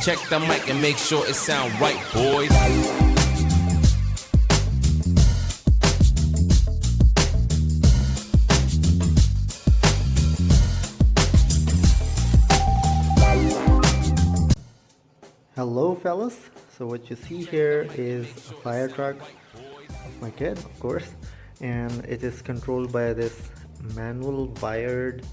Check the mic and make sure it sound right, boys. Hello fellas, so what you see here is a fire truck of my kid, of course, and it is controlled by this manual wired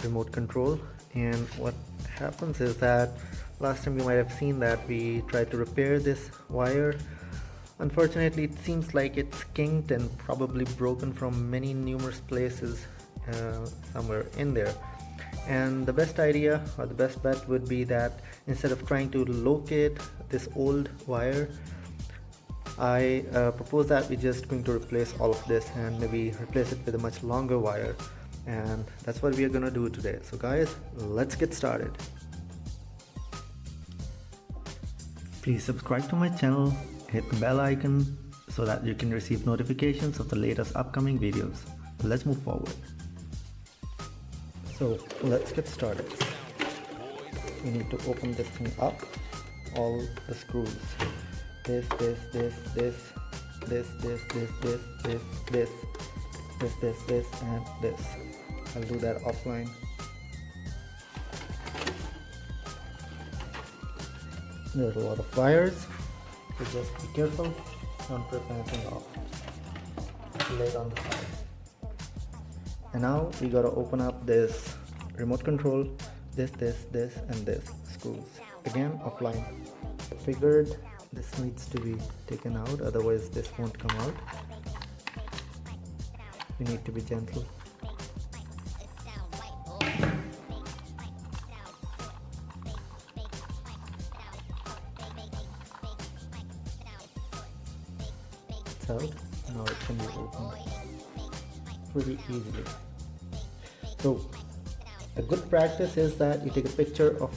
remote control. And what happens is that last time you might have seen that we tried to repair this wire. Unfortunately, it seems like it's kinked and probably broken from many numerous places somewhere in there. And the best idea or the best bet would be that instead of trying to locate this old wire, I propose that we're just going to replace all of this and maybe replace it with a much longer wire. And that's what we are going to do today. So guys, let's get started. Please subscribe to my channel, hit the bell icon so that you can receive notifications of the latest upcoming videos. Let's move forward. So let's get started. We need to open this thing up, all the screws. This, and this. I'll do that offline. There's a lot of wires, so just be careful, don't rip anything off. Lay it on the side. And now we gotta open up this remote control, this and this screws. Again, offline. I figured this needs to be taken out, otherwise this won't come out. You need to be gentle. It's out. Now it can be opened pretty easily. So a good practice is that you take a picture of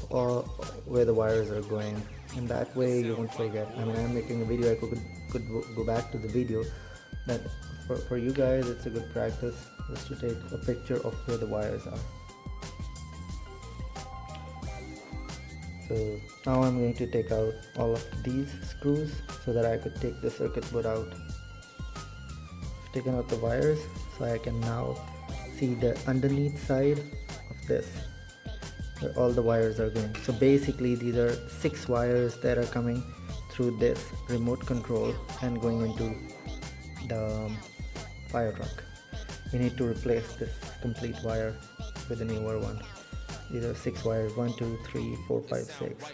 where the wires are going, and that way you won't forget. I mean, I'm making a video, I could go back to the video, but for you guys it's a good practice just to take a picture of where the wires are. So now I'm going to take out all of these screws so that I could take the circuit board out. I've taken out the wires so I can now see the underneath side of this, where all the wires are going. So basically these are 6 wires that are coming through this remote control and going into the Firetruck. We need to replace this complete wire with a newer one. These are 6 wires, 1, 2, 3, 4, 5, 6.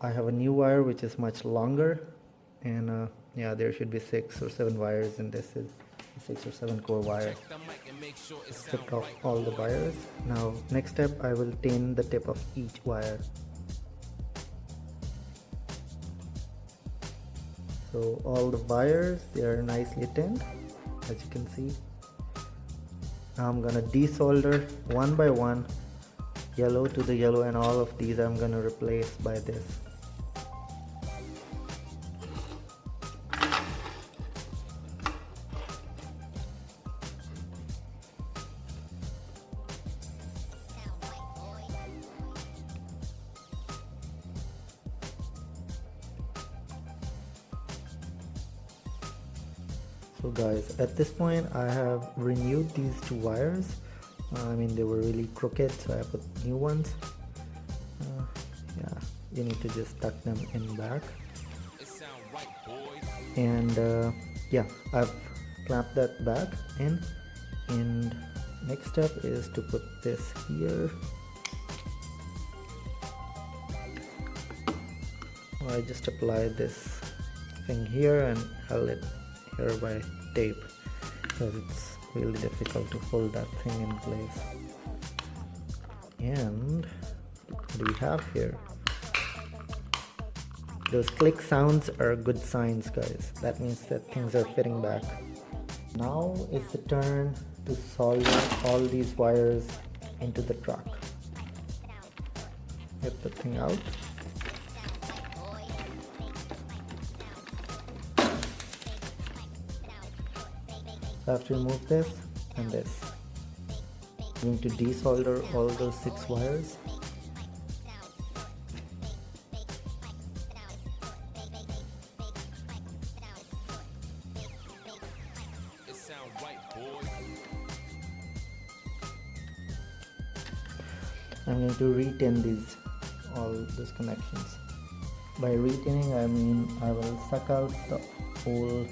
I have a new wire which is much longer, and yeah, there should be 6 or 7 wires, and this is a 6 or 7 core wire. Stripped off all the wires. Now next step, I will tin the tip of each wire. So all the wires, they are nicely tinned, as you can see. Now I'm gonna desolder one by one, yellow to the yellow, and all of these I'm gonna replace by this. So guys, at this point I have renewed these 2 wires. I mean, they were really crooked, so I put new ones. Yeah, you need to just tuck them in back. And yeah, I've clamped that back in. And next step is to put this here. I just applied this thing here and held it here by tape because it's really difficult to hold that thing in place. And what do we have here? Those click sounds are good signs, guys. That means that things are fitting back. Now is the turn to solder all these wires into the truck. Get the thing out. So I have to remove this and this. I'm going to desolder all those 6 wires. I'm going to retain all these connections. By retaining, I mean I will suck out the whole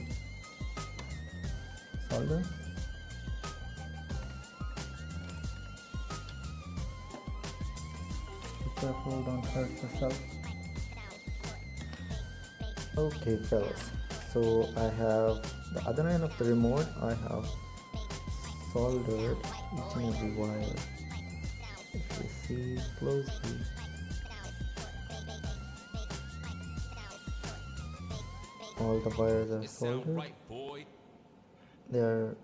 solder. Be careful, don't hurt yourself. Okay fellas, so I have the other end of the remote. I have soldered each and every wire. If you see closely, all the wires are soldered. They are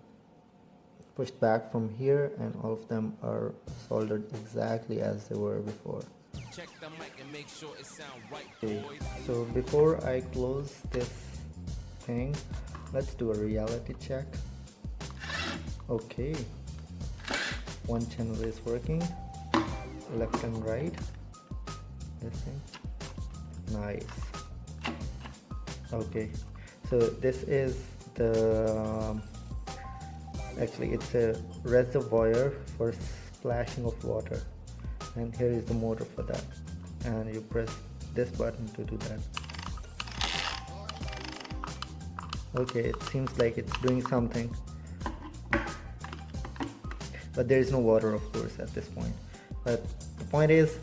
pushed back from here, and all of them are soldered exactly as they were before. Check the mic and make sure it sound right, Okay, boys. so before I close this thing, let's do a reality check. Okay, one channel is working, left and right. This thing, nice. Okay, so this is the actually it's a reservoir for splashing of water, and here is the motor for that, and you press this button to do that. Okay, it seems like it's doing something, but there is no water, of course, at this point. But the point is,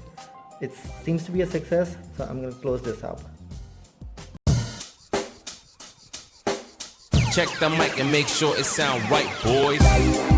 it seems to be a success, so I'm going to close this up. Check the mic and make sure it sound right, boys.